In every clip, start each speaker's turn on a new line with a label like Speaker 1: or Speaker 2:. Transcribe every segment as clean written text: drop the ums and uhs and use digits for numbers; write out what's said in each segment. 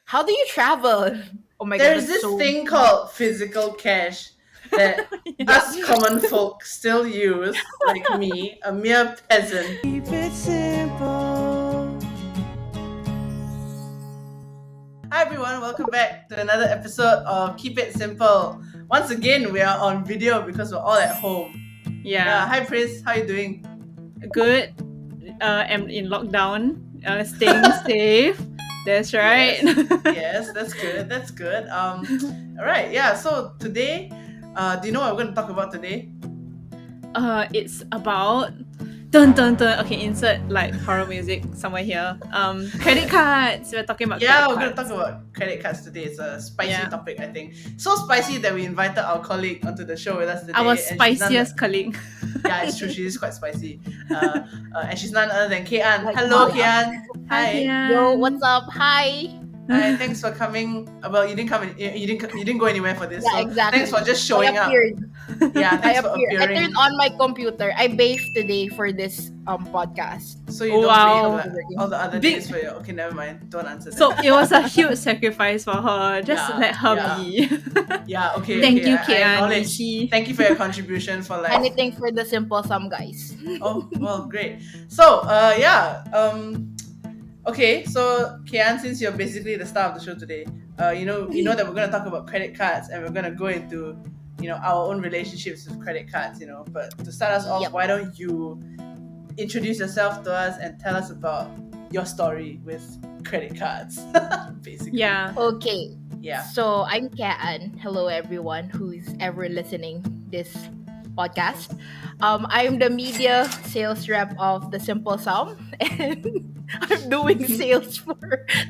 Speaker 1: How do you travel? Oh my god,
Speaker 2: There's
Speaker 1: that's
Speaker 2: this
Speaker 1: so.
Speaker 2: thing called physical cash that us common folk still use, like me, a mere peasant.
Speaker 3: Keep it simple.
Speaker 2: Hi everyone, welcome back to another episode of Keep It Simple. Once again, we are on video because we're all at home.
Speaker 4: Yeah,
Speaker 2: Hi Prince, how you doing?
Speaker 4: good. I'm in lockdown. Staying safe. That's right.
Speaker 2: Yes, that's good. That's good. All right. Yeah. So today, do you know what we're going to talk about today?
Speaker 4: It's about dun dun dun. Okay, insert like horror music somewhere here. Credit cards. We're talking about
Speaker 2: Yeah,
Speaker 4: credit
Speaker 2: we're going to
Speaker 4: cards.
Speaker 2: talk about credit cards today. It's a spicy
Speaker 4: Yeah.
Speaker 2: topic, I think. So spicy that we invited our colleague onto the show with us today.
Speaker 4: Our
Speaker 2: and she's none-
Speaker 4: spiciest colleague.
Speaker 2: Yeah, it's true. She is quite spicy. And she's none other than Kian.
Speaker 1: Like,
Speaker 2: Hello,
Speaker 1: yeah.
Speaker 2: Kian. Hi.
Speaker 1: Yo, what's up? Hi.
Speaker 2: Hi. Thanks for coming. Well, you didn't come. You didn't go anywhere for this.
Speaker 1: Yeah,
Speaker 2: so
Speaker 1: exactly.
Speaker 2: Thanks for just showing
Speaker 1: I
Speaker 2: up.
Speaker 1: appeared.
Speaker 2: Yeah,
Speaker 1: I
Speaker 2: thanks for
Speaker 1: appeared. I
Speaker 2: appearing.
Speaker 1: turned on my computer. I bathed today for this podcast.
Speaker 2: So you don't
Speaker 4: Wow.
Speaker 2: pay all the other
Speaker 4: Big-
Speaker 2: days for your. Okay, never mind. Don't answer that.
Speaker 4: So it was a huge sacrifice for her. Just
Speaker 2: Yeah,
Speaker 4: let her
Speaker 2: yeah.
Speaker 4: be.
Speaker 2: Yeah. Okay.
Speaker 4: Thank
Speaker 2: okay,
Speaker 4: you,
Speaker 2: I
Speaker 4: Kian.
Speaker 2: acknowledge.
Speaker 4: She-
Speaker 2: Thank you for your contribution for like.
Speaker 1: Anything for the simple sum, guys.
Speaker 2: Oh well, great. So okay. So Kian, since you're basically the star of the show today, you know that we're gonna talk about credit cards and we're gonna go into our own relationships with credit cards. But to start us off,
Speaker 1: Yep.
Speaker 2: why don't you introduce yourself to us and tell us about your story with credit cards, basically.
Speaker 4: yeah.
Speaker 1: Okay.
Speaker 2: Yeah.
Speaker 1: So I'm Kaan. Hello, everyone who's ever listening this podcast. I'm the media sales rep of the Simple Sum, and I'm doing sales for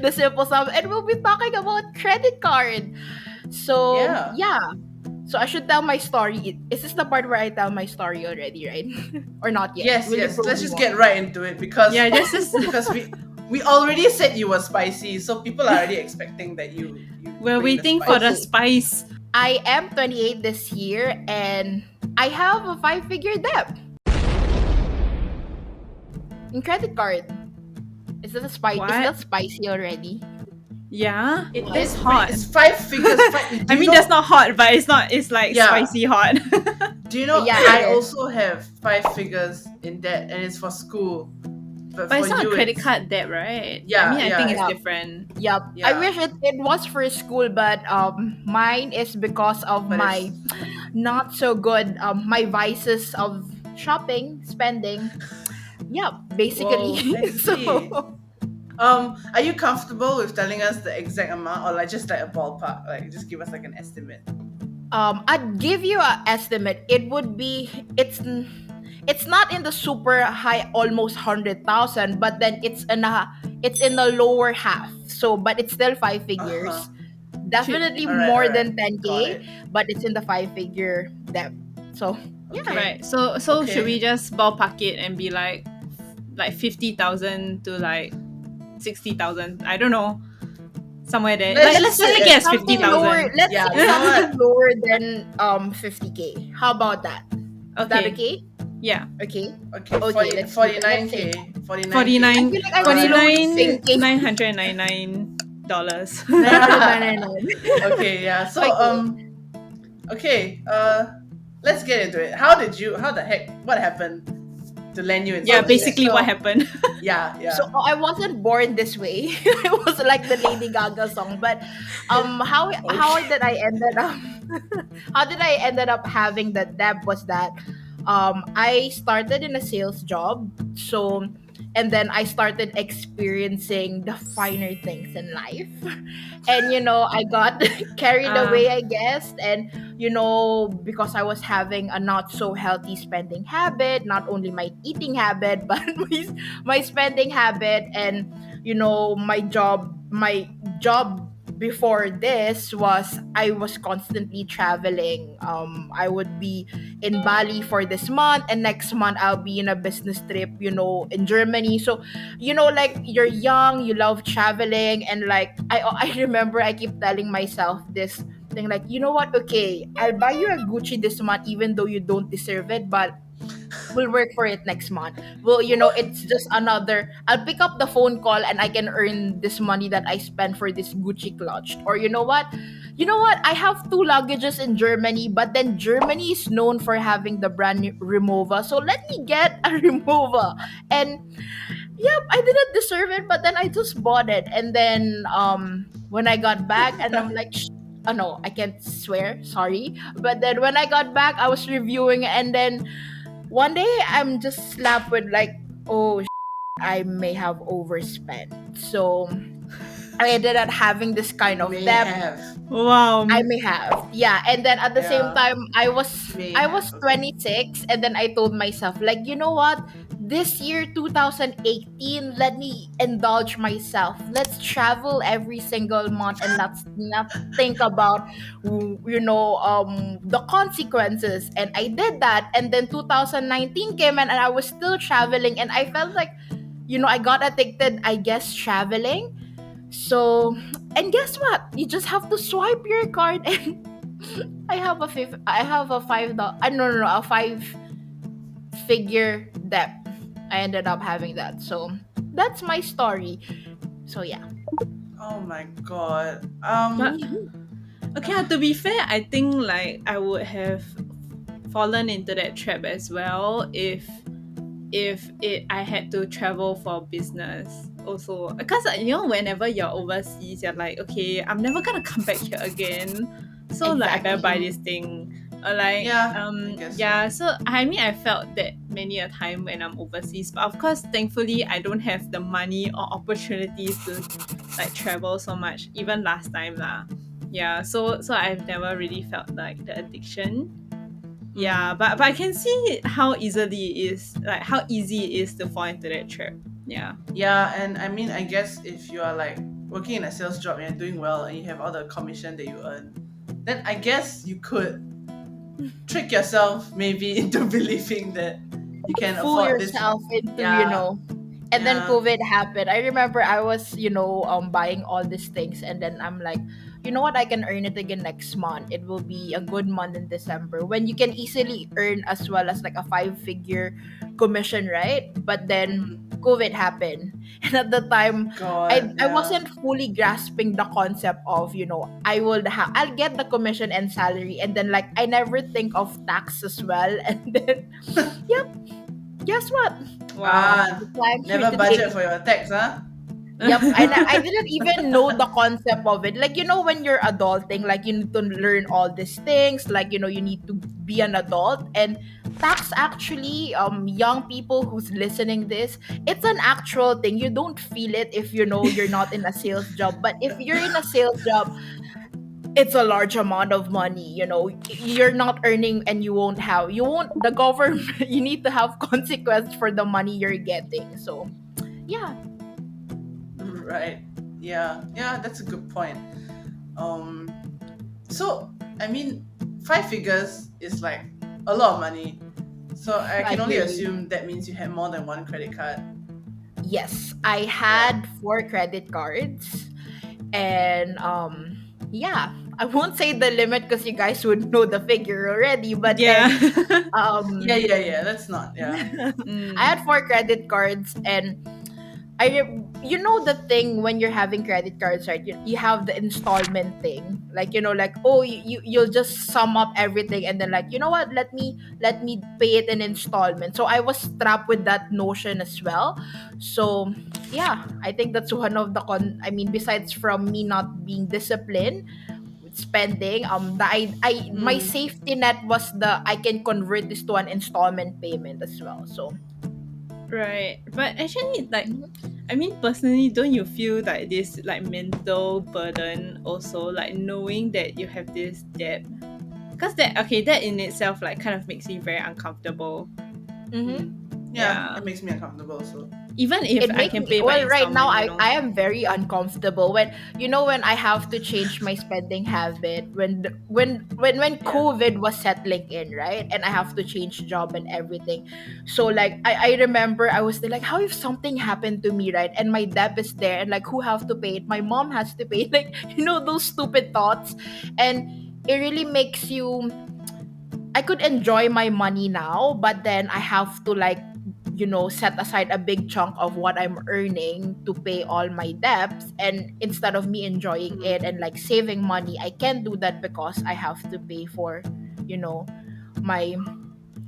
Speaker 1: the Simple Sum, and we'll be talking about credit card. So
Speaker 2: Yeah.
Speaker 1: So I should tell my story. Is this the part where I tell my story already, right? Or not yet?
Speaker 2: Yes.
Speaker 1: Will you
Speaker 2: Yes.
Speaker 1: prove
Speaker 2: Let's
Speaker 1: me
Speaker 2: just
Speaker 1: wrong?
Speaker 2: get right into it because
Speaker 4: Yeah, just
Speaker 2: because we already said you were spicy, so people are already expecting that you
Speaker 4: we're
Speaker 2: bring
Speaker 4: waiting for the
Speaker 1: spice.
Speaker 4: spice.
Speaker 1: I am 28 this year, and I have a 5-figure debt in credit card. Is that spicy?
Speaker 4: What?
Speaker 1: Is that spicy already?
Speaker 4: Yeah,
Speaker 2: It
Speaker 4: it's
Speaker 2: is
Speaker 4: hot.
Speaker 2: It's 5 figures.
Speaker 4: I mean, that's not hot, but it's not. It's like
Speaker 2: Yeah.
Speaker 4: spicy hot.
Speaker 2: Do you know?
Speaker 1: Yeah,
Speaker 2: I
Speaker 1: it is.
Speaker 2: also have 5 figures in debt, and it's for school. But
Speaker 4: But it's
Speaker 2: for
Speaker 4: not
Speaker 2: you,
Speaker 4: credit card debt, right?
Speaker 2: Yeah,
Speaker 4: I mean, I
Speaker 2: yeah.
Speaker 4: think it's
Speaker 1: Yeah.
Speaker 4: different.
Speaker 1: Yep.
Speaker 2: Yeah.
Speaker 1: I wish it was for school, but mine is because of
Speaker 2: But
Speaker 1: my not so good my vices of shopping, spending. Yeah, basically.
Speaker 2: Whoa, I see. Are you comfortable with telling us the exact amount, or like just like a ballpark? Like, just give us like an estimate.
Speaker 1: I'd give you an estimate. It would be it's not in the super high, almost 100,000, but then it's in the lower half. So, but it's still 5 figures.
Speaker 2: Uh-huh.
Speaker 1: Definitely
Speaker 2: Alright,
Speaker 1: more
Speaker 2: alright.
Speaker 1: than
Speaker 2: Got
Speaker 1: 10k,
Speaker 2: it.
Speaker 1: but it's in the 5-figure debt. So yeah,
Speaker 2: Okay.
Speaker 4: Right. So
Speaker 2: Okay.
Speaker 4: should we just ballpark it and be like 50,000 to like 60,000? I don't know. Somewhere there.
Speaker 2: Let's
Speaker 4: Let's
Speaker 2: just
Speaker 4: just
Speaker 2: say
Speaker 4: guess
Speaker 1: something lower.
Speaker 4: 50,000.
Speaker 1: Let's
Speaker 2: Yeah,
Speaker 1: say
Speaker 2: you know
Speaker 1: something lower than 50k. How about that? Is that
Speaker 4: Okay.
Speaker 1: okay?
Speaker 4: Yeah.
Speaker 1: Okay.
Speaker 2: Okay.
Speaker 1: Okay, let's see.
Speaker 2: 49k. 49k.
Speaker 4: 49
Speaker 1: I feel like I was slowly thinking.
Speaker 4: $999.
Speaker 1: No.
Speaker 2: Okay. Yeah. So
Speaker 1: Okay.
Speaker 2: Okay. Let's get into it. How the heck? What happened to land you in?
Speaker 4: Yeah,
Speaker 2: such a
Speaker 4: basically
Speaker 2: debt?
Speaker 4: what happened.
Speaker 2: Yeah. Yeah.
Speaker 1: So I wasn't born this way. It was like the Lady Gaga song. But how did I ended up how did I ended up having that debt was that I started in a sales job. So and then I started experiencing the finer things in life. And I got carried away, I guess. And because I was having a not so healthy spending habit, not only my eating habit, but my spending habit. And my job before this was I was constantly traveling. I would be in Bali for this month, and next month I'll be in a business trip, in Germany. So, like you're young, you love traveling, and like I remember I keep telling myself this thing like, you know what? Okay, I'll buy you a Gucci this month, even though you don't deserve it, but We'll work for it next month. Well, it's just another. I'll pick up the phone call and I can earn this money that I spent for this Gucci clutch. Or you know what? I have two luggages in Germany, but then Germany is known for having the brand new Remova. So let me get a Remova. And yep, I didn't deserve it, but then I just bought it. And then when I got back, and I'm like, oh no, I can't swear, sorry. But then when I got back, I was reviewing, and then one day I'm just slapped with like, oh, I may have overspent. So I ended up having this kind of
Speaker 2: May
Speaker 1: debt.
Speaker 2: have.
Speaker 4: Wow.
Speaker 1: I may have. Yeah. And then at the same
Speaker 2: Yeah.
Speaker 1: time
Speaker 2: May
Speaker 1: I
Speaker 2: have.
Speaker 1: was
Speaker 2: Okay.
Speaker 1: 26, and then I told myself like, you know what? This year 2018, let me indulge myself. Let's travel every single month and let's not think about the consequences. And I did that, and then 2019 came and I was still traveling, and I felt like I got addicted, I guess, traveling. So, and guess what? You just have to swipe your card, and I have a no, no, no, a five figure debt. I ended up having that. So, that's my story. So, yeah.
Speaker 2: Oh my god.
Speaker 4: But okay, to be fair, I think like I would have fallen into that trap as well if I had to travel for business also, because whenever you're overseas you're like, okay, I'm never gonna come back here again, so like I better buy
Speaker 1: Exactly.
Speaker 4: this thing, or like
Speaker 2: Yeah, I guess
Speaker 4: yeah, so I mean I felt that many a time when I'm overseas, but of course thankfully I don't have the money or opportunities to like travel so much, even last time lah. Yeah, so I've never really felt like the addiction. Yeah, but I can see how easily it is, like how easy it is to fall into that trap. Yeah.
Speaker 2: Yeah, and I mean, I guess if you are like working in a sales job and you're doing well and you have all the commission that you earn, then I guess you could trick yourself maybe into believing that you can
Speaker 1: Fool
Speaker 2: afford this.
Speaker 1: yourself into,
Speaker 2: Yeah,
Speaker 1: and then
Speaker 2: yeah.
Speaker 1: COVID happened. I remember I was, buying all these things, and then I'm like, you know what, I can earn it again next month. It will be a good month in December when you can easily earn as well as like a five-figure commission, right? But then
Speaker 2: Mhm.
Speaker 1: COVID happened. And at the time, I
Speaker 2: God,
Speaker 1: I
Speaker 2: yeah.
Speaker 1: wasn't fully grasping the concept of, I'll get the commission and salary, and then like I never think of tax as well. And then yep, guess what?
Speaker 4: Wow.
Speaker 2: Ah,
Speaker 1: That's why I'm here
Speaker 2: never budget
Speaker 1: today.
Speaker 2: for your tax, huh?
Speaker 1: Yep, I didn't even know the concept of it. Like, when you're adulting, like you need to learn all these things. Like, you need to be an adult. And tax actually, young people who's listening this, it's an actual thing. You don't feel it if you're not in a sales job. But if you're in a sales job, it's a large amount of money. You're not earning, and you won't the government. You need to have consequence for the money you're getting. So yeah.
Speaker 2: Right. Yeah. Yeah, that's a good point. Um so I mean 5 figures is like a lot of money. So I
Speaker 1: I
Speaker 2: can only
Speaker 1: hear you.
Speaker 2: assume that means you had more than one credit card.
Speaker 1: Yes, I
Speaker 2: Yeah.
Speaker 1: had four credit cards, and yeah, I won't say the limit because you guys would know the figure already. But
Speaker 4: Yeah.
Speaker 1: then
Speaker 2: Yeah,
Speaker 1: um
Speaker 2: yeah, yeah. That's not, yeah.
Speaker 1: I
Speaker 4: Mm.
Speaker 1: had four credit cards, and the thing when you're having credit cards, right? You have the installment thing, like like, oh, you'll just sum up everything, and then like, you know what, let me pay it in installment. So I was strapped with that notion as well. So yeah, I think that's one of the besides from me not being disciplined with spending, my
Speaker 2: Mm.
Speaker 1: safety net was the I can convert this to an installment payment as well. So
Speaker 4: Right. But actually, like,
Speaker 1: mhm.
Speaker 4: I mean, personally, don't you feel like this like mental burden also, like knowing that you have this debt? Because that in itself like kind of makes me very uncomfortable.
Speaker 1: Mhm.
Speaker 2: Mm. Yeah,
Speaker 4: Yeah.
Speaker 2: it makes me uncomfortable. So
Speaker 4: Even if
Speaker 1: It
Speaker 4: I
Speaker 1: makes
Speaker 4: can
Speaker 1: me,
Speaker 4: pay by
Speaker 1: well, right now
Speaker 4: installment,
Speaker 1: I am very uncomfortable when I have to change my spending habit, when
Speaker 2: yeah.
Speaker 1: COVID was settling in, right? And I have to change job and everything. So like I remember I was there like, how if something happened to me, right? And my debt is there, and like, who have to pay it? My mom has to pay it. Like, those stupid thoughts. And it really makes you, I could enjoy my money now, but then I have to like, set aside a big chunk of what I'm earning to pay all my debts. And instead of me enjoying it and like saving money, I can't do that because I have to pay for, you know, my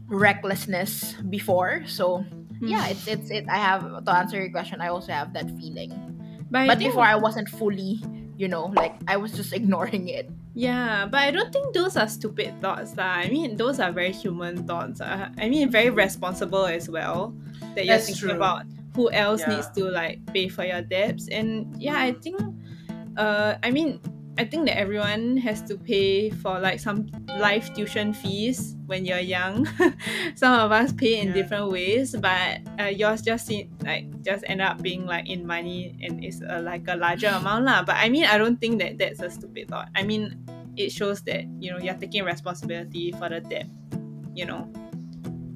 Speaker 1: recklessness before. So yeah,
Speaker 4: Hmm.
Speaker 1: it's I have to answer your question. I also have that feeling,
Speaker 4: But I
Speaker 1: but before
Speaker 4: think
Speaker 1: I wasn't fully, like I was just ignoring it.
Speaker 4: yeah, but I don't think those are stupid thoughts lah. I mean, those are very human thoughts. I mean, very responsible as well that you're
Speaker 2: That's
Speaker 4: thinking
Speaker 2: true.
Speaker 4: about who else needs
Speaker 2: Yeah.
Speaker 4: to like pay for your debts. And yeah, I mean, I think that everyone has to pay for like some life tuition fees when you're young. Some of us pay in
Speaker 2: Yeah.
Speaker 4: different ways, but yours just end up being like in money and it's like a larger amount lah. But I mean, I don't think that that's a stupid thought. I mean, it shows that you're taking responsibility for the debt. You know,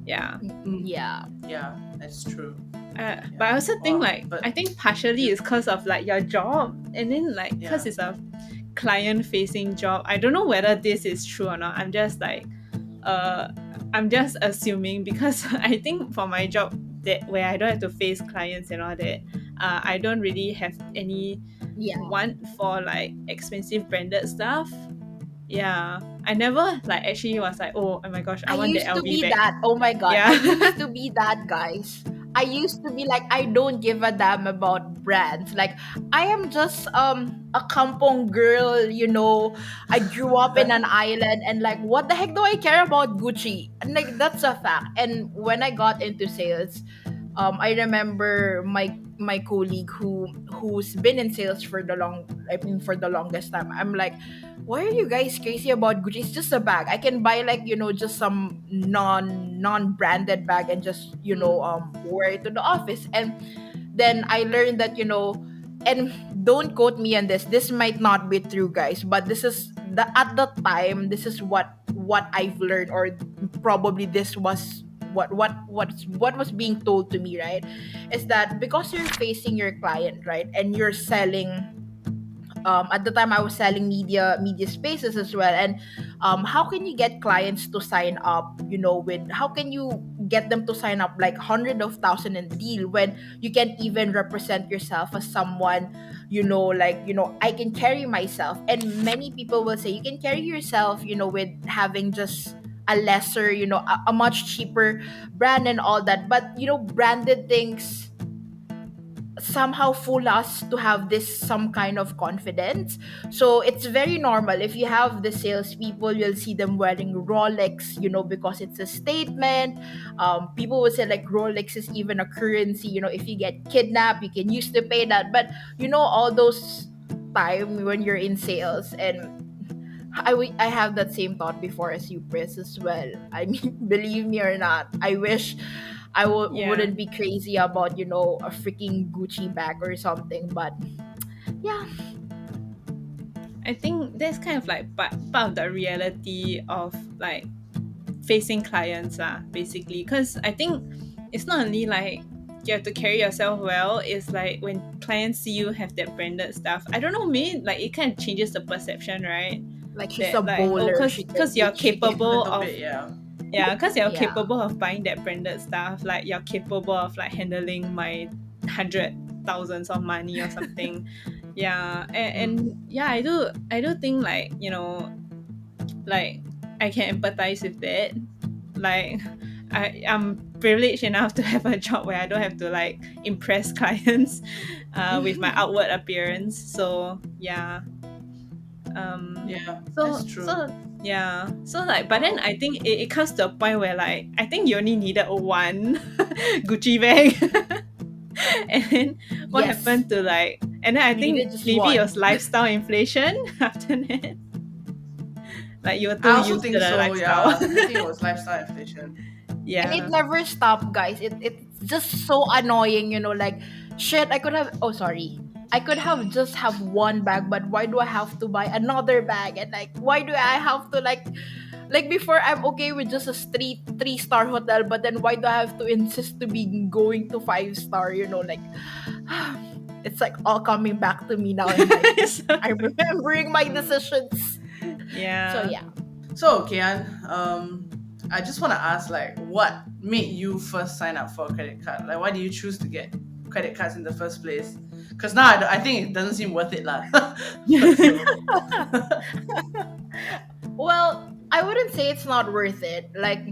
Speaker 4: yeah.
Speaker 1: Yeah.
Speaker 2: Yeah, that's true.
Speaker 4: But I also think
Speaker 2: Wow.
Speaker 4: like
Speaker 2: But
Speaker 4: I think partially
Speaker 2: you,
Speaker 4: it's because of like your job, and then like because
Speaker 2: yeah.
Speaker 4: it's a client facing job. I don't know whether this is true or not. Uh I'm just assuming because I think for my job that where I don't have to face clients and all that, I don't really have any
Speaker 1: Yeah.
Speaker 4: want for like expensive branded stuff. Yeah, I never like actually was like, oh my gosh, I
Speaker 1: I
Speaker 4: want the
Speaker 1: used to
Speaker 4: LV
Speaker 1: be
Speaker 4: bag.
Speaker 1: that. Oh my god. I
Speaker 4: Yeah.
Speaker 1: used to be that, guys. I used to be like, I don't give a damn about brands. Like I am just a kampong girl, I grew up in an island, and like what the heck do I care about Gucci? And like that's a fact. And when I got into sales, I remember my colleague who's been in sales for the longest time. I'm like, why are you guys crazy about Gucci? It's just a bag. I can buy like, just some non-branded bag and just, wear it to the office. And then I learned that, and don't quote me on this. This might not be true, guys, but this is the at the time, this is what I've learned, or probably this was what was being told to me, right? Is that because you're facing your client, right? And you're selling, at the time I was selling media spaces as well. And how can you get clients to sign up, with how can you get them to sign up like hundred of thousand in deal when you can't even represent yourself as someone, like, I can carry myself. And many people will say you can carry yourself, with having just a lesser, a much cheaper brand and all that. But branded things somehow fool us to have this some kind of confidence. So it's very normal if you have the salespeople, you'll see them wearing Rolex, because it's a statement. People will say like Rolex is even a currency. If you get kidnapped, you can use to pay that. But all those time when you're in sales, and I have that same thought before as you, Chris, as well. I mean, believe me or not, I wish
Speaker 4: Yeah.
Speaker 1: wouldn't be crazy about, a freaking Gucci bag or something. But yeah.
Speaker 4: I think that's kind of like part of the reality of like facing clients lah, basically. Because I think it's not only like you have to carry yourself well, it's like when clients see you have that branded stuff. I don't know, maybe like it kind of changes the perception, right?
Speaker 1: Like she's a
Speaker 4: That like, oh,
Speaker 1: bowler. She can
Speaker 4: cause you're
Speaker 1: she
Speaker 2: A
Speaker 1: can
Speaker 4: capable
Speaker 2: little
Speaker 4: of
Speaker 2: bit, yeah.
Speaker 4: yeah, because you're
Speaker 1: Yeah.
Speaker 4: capable of buying that branded stuff, like you're capable of like handling my hundred thousands of money or something. Yeah, and yeah, I do think like like I can empathize with that. Like I'm privileged enough to have a job where I don't have to like impress clients with my outward appearance. So yeah.
Speaker 2: Yeah,
Speaker 4: So
Speaker 2: that's true.
Speaker 4: so yeah. So like but then
Speaker 2: Wow.
Speaker 4: I think it comes to a point where like I think you only needed one Gucci bag. And then what
Speaker 1: Yes.
Speaker 4: happened to like and then I
Speaker 1: You needed
Speaker 4: think
Speaker 1: just
Speaker 4: maybe it
Speaker 1: one.
Speaker 4: was lifestyle inflation after that. Like you were
Speaker 2: I
Speaker 4: too
Speaker 2: also
Speaker 4: used to
Speaker 2: think
Speaker 4: the
Speaker 2: so,
Speaker 4: lifestyle.
Speaker 2: yeah. I think it was lifestyle inflation.
Speaker 1: And it
Speaker 4: Yeah.
Speaker 1: never stopped, guys. It's just so annoying, like shit, I could have, oh sorry. I could have just have one bag, but why do I have to buy another bag? And like why do I have to like before I'm okay with just a three-star hotel, but then why do I have to insist to be going to 5-star, like it's like all coming back to me now, and like
Speaker 4: So-
Speaker 1: I'm remembering my decisions. So
Speaker 4: yeah.
Speaker 1: yeah.
Speaker 2: So, Kian, I just want to ask, like, what made you first sign up for a credit card? Like, why did you choose to get credit cards in the first place? Because now I think it doesn't seem worth it, lah. So,
Speaker 1: Well, I wouldn't say it's not worth it. Like,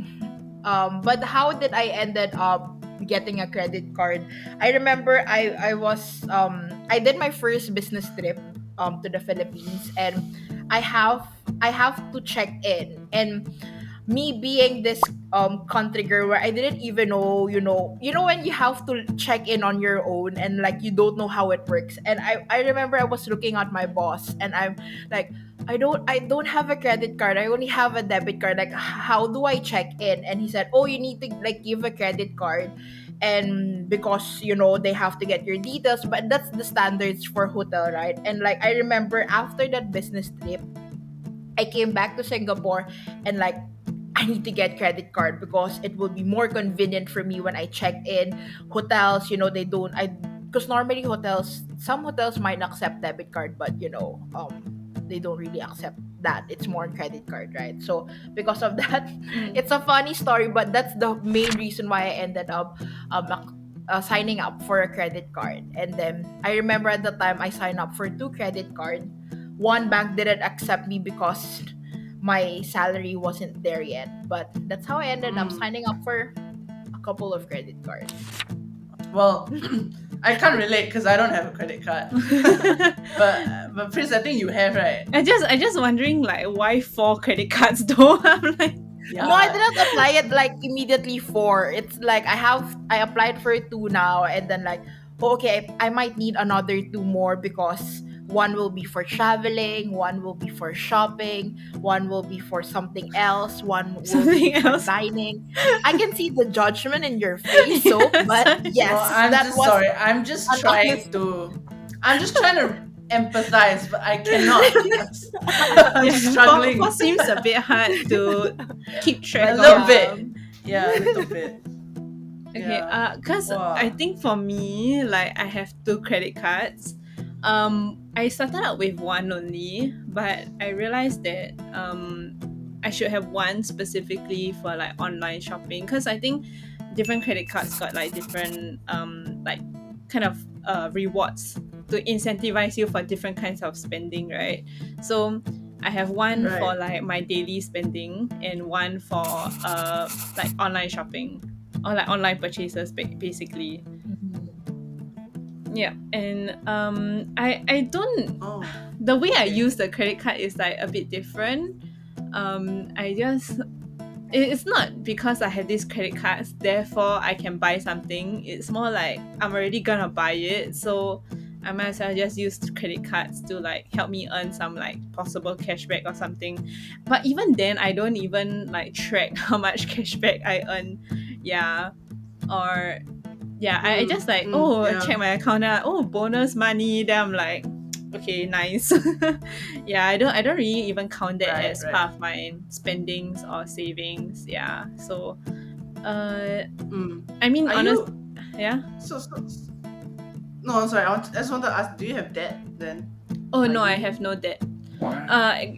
Speaker 1: but how did I ended up getting a credit card? I remember I did my first business trip to the Philippines, and I have to check in. And me being this country girl where I didn't even know, when you have to check in on your own and like you don't know how it works. And I remember I was looking at my boss, and I'm like, I don't have a credit card. I only have a debit card. Like, how do I check in? And he said, "Oh, you need to like give a credit card." And because they have to get your details, but that's the standards for hotel, right? And like I remember after that business trip, I came back to Singapore, and like I need to get credit card because it will be more convenient for me when I check in hotels. They don't. I Because normally some hotels might accept debit card, but they don't really accept that. It's more credit card, right? So because of that,
Speaker 4: Mm.
Speaker 1: it's a funny story, but that's the main reason why I ended up signing up for a credit card. And then I remember at the time I signed up for two credit card. One bank didn't accept me because my salary wasn't there yet. But that's how I ended up
Speaker 2: mm,
Speaker 1: signing up for a couple of credit cards.
Speaker 2: well, I can't relate because I don't have a credit card. But Prince, I think you have, right?
Speaker 4: I just wondering like why 4 credit cards though? I'm like,
Speaker 2: Yeah.
Speaker 1: No, I didn't apply it like immediately for. It's like I applied for two now, and then like, okay, I might need another two more because one will be for traveling, one will be for shopping, one will be for something else, one will be
Speaker 4: something
Speaker 1: for
Speaker 4: else.
Speaker 1: dining. I can see the judgment in your face, so but
Speaker 4: Sorry.
Speaker 1: yes,
Speaker 2: Well, I'm
Speaker 1: that
Speaker 2: just
Speaker 1: was
Speaker 2: sorry. I'm just
Speaker 1: an
Speaker 2: trying
Speaker 1: honest.
Speaker 2: to. I'm just trying to empathize, but I cannot. I'm
Speaker 4: Yeah,
Speaker 2: struggling.
Speaker 4: four seems a bit hard to keep track
Speaker 2: A
Speaker 4: of.
Speaker 2: little bit. Yeah, a little bit.
Speaker 4: Okay,
Speaker 2: Yeah.
Speaker 4: cause
Speaker 2: Wow.
Speaker 4: I think for me, like I have 2 credit cards. I started out with one only, but I realized that I should have one specifically for like online shopping, cause I think different credit cards got like different like kind of rewards to incentivize you for different kinds of spending, right? So I have one for
Speaker 2: Right.
Speaker 4: like my daily spending and one for like online shopping or like online purchases basically. Yeah, and I don't
Speaker 2: Oh.
Speaker 4: the way I
Speaker 2: Okay.
Speaker 4: use the credit card is like a bit different. I just it's not because I have these credit cards, therefore I can buy something. It's more like I'm already gonna buy it, so I might as well just use credit cards to like help me earn some like possible cashback or something. But even then, I don't even like track how much cashback I earn. Yeah, or yeah, I just like
Speaker 2: Yeah.
Speaker 4: check my account out. Oh, bonus money. Then I'm like, okay, nice. Yeah, I don't really even count that
Speaker 2: Right,
Speaker 4: as
Speaker 2: right.
Speaker 4: part of my spendings or savings. Yeah, so
Speaker 2: Mm.
Speaker 4: I mean,
Speaker 2: Are
Speaker 4: honest,
Speaker 2: you?
Speaker 4: yeah.
Speaker 2: So. No, I'm sorry. I just want to ask. Do you have debt then?
Speaker 4: Oh
Speaker 2: Like,
Speaker 4: no, I
Speaker 2: you-
Speaker 4: have no debt.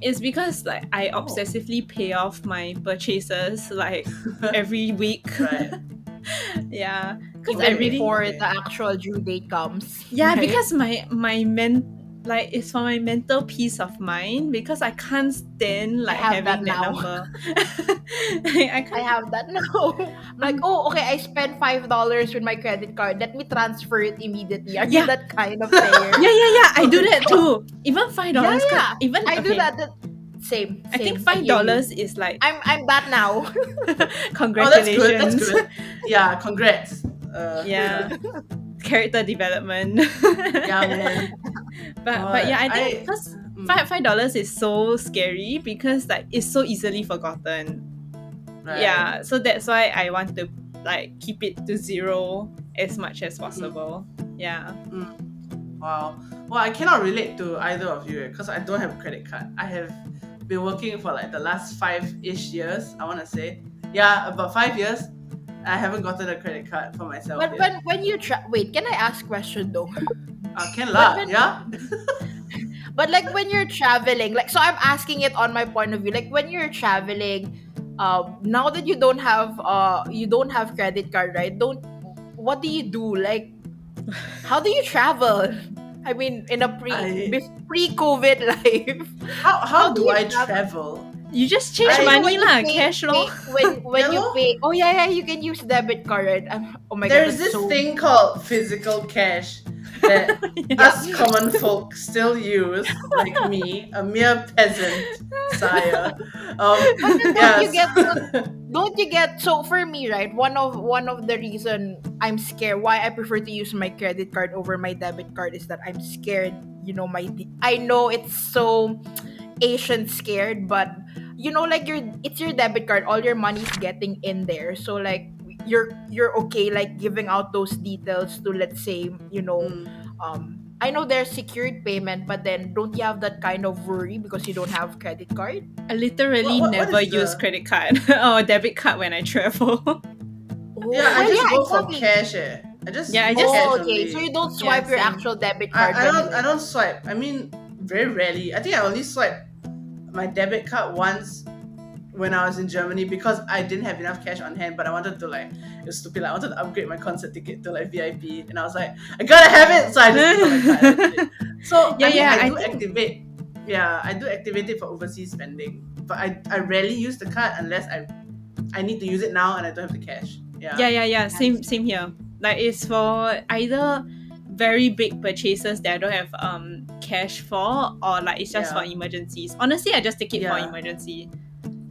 Speaker 4: It's because like I
Speaker 2: Oh.
Speaker 4: obsessively pay off my purchases like every week.
Speaker 2: Right.
Speaker 4: Yeah, because
Speaker 1: Even
Speaker 4: I really
Speaker 1: before
Speaker 2: Okay.
Speaker 1: the actual due date comes.
Speaker 4: yeah,
Speaker 1: right?
Speaker 4: because like it's for my mental peace of mind because I can't stand like
Speaker 1: have that
Speaker 4: having that
Speaker 1: now.
Speaker 4: number. Like, I
Speaker 1: I
Speaker 4: can't.
Speaker 1: have that now. I'm like, oh, okay, I spent $5 with my credit card. Let me transfer it immediately. Are
Speaker 4: Yeah.
Speaker 1: you that kind of player?
Speaker 4: Yeah. I do that too. Even $5.
Speaker 1: Yeah.
Speaker 4: Even
Speaker 1: I do
Speaker 4: okay,
Speaker 1: that. Same.
Speaker 4: I think
Speaker 1: same.
Speaker 4: $5
Speaker 1: hear you.
Speaker 4: is like
Speaker 1: I'm that now.
Speaker 2: Oh, that's
Speaker 4: congratulations.
Speaker 2: good. That's good. Yeah. Congrats.
Speaker 4: Yeah. Character development.
Speaker 2: Yeah, man.
Speaker 4: But yeah, I think
Speaker 2: I-
Speaker 4: because
Speaker 2: Mm.
Speaker 4: $5 is so scary because like it's so easily forgotten.
Speaker 2: Right.
Speaker 4: Yeah, so that's why I want to like keep it to 0 as much as possible. Yeah.
Speaker 2: Wow. Well, I cannot relate to either of you because I don't have a credit card. I have been working for like the last 5-ish years, I want to say. Yeah, about 5 years. I haven't gotten a credit card for myself
Speaker 1: But
Speaker 2: yet.
Speaker 1: when you wait, can I ask a question though?
Speaker 2: Can lah,
Speaker 1: when-
Speaker 2: yeah?
Speaker 1: But like when you're traveling, like so I'm asking it on my point of view. Like when you're traveling, now that you don't have credit card, right? Don't What do you do? Like, how do you travel? I mean, in a
Speaker 2: I
Speaker 1: pre-COVID life, how
Speaker 2: how
Speaker 1: do
Speaker 2: do
Speaker 1: you
Speaker 2: I
Speaker 1: travel?
Speaker 2: travel?
Speaker 4: You just change
Speaker 1: You know,
Speaker 2: I
Speaker 4: money lah, cash lor.
Speaker 1: when
Speaker 2: Yeah,
Speaker 1: you
Speaker 2: lor.
Speaker 1: pay. Oh yeah, yeah, you can use debit card. Right? Oh my god,
Speaker 2: There's
Speaker 1: that's
Speaker 2: this
Speaker 1: so
Speaker 2: thing called physical cash that
Speaker 1: yeah.
Speaker 2: us common folk still use, like me, a mere peasant sire.
Speaker 1: But then
Speaker 2: Yes.
Speaker 1: don't you get so for me, right? One of the reason I'm scared why I prefer to use my credit card over my debit card is that I'm scared. You know, I know it's so Asian scared, but like it's your debit card, all your money's getting in there. So like you're okay like giving out those details to, let's say,
Speaker 2: Mm.
Speaker 1: I know there's secured payment, but then don't you have that kind of worry because you don't have credit card?
Speaker 4: I literally
Speaker 2: What
Speaker 4: never
Speaker 2: is
Speaker 4: use
Speaker 2: the?
Speaker 4: credit card or debit card when I travel.
Speaker 1: Oh,
Speaker 2: Yeah, I
Speaker 1: well,
Speaker 2: just
Speaker 1: yeah,
Speaker 2: go for
Speaker 1: exactly.
Speaker 2: cash. I just
Speaker 4: Yeah, I
Speaker 2: use
Speaker 4: just
Speaker 2: cash
Speaker 1: Oh, okay. So
Speaker 2: only.
Speaker 1: you don't
Speaker 4: yeah,
Speaker 1: swipe your
Speaker 4: same.
Speaker 1: actual debit card
Speaker 2: I
Speaker 1: when
Speaker 2: don't
Speaker 1: you
Speaker 2: I don't swipe. I mean, very rarely. I think I only swipe my debit card once when I was in Germany because I didn't have enough cash on hand, but I wanted to like it was stupid. Like, I wanted to upgrade my concert ticket to like VIP, and I was like, I gotta have it, so I just give up my card. And I did it. So
Speaker 4: Yeah,
Speaker 2: I mean,
Speaker 4: yeah,
Speaker 2: I
Speaker 4: I
Speaker 2: do
Speaker 4: think
Speaker 2: activate. Yeah, I do activate it for overseas spending, but I rarely use the card unless I need to use it now and I don't have the cash.
Speaker 4: yeah,
Speaker 2: Yeah,
Speaker 4: yeah, yeah.
Speaker 1: I
Speaker 4: Same here. Like it's for either very big purchases that I don't have cash for, or like it's just for
Speaker 2: yeah,
Speaker 4: emergencies. Honestly, I just take it for
Speaker 2: yeah.
Speaker 4: emergency.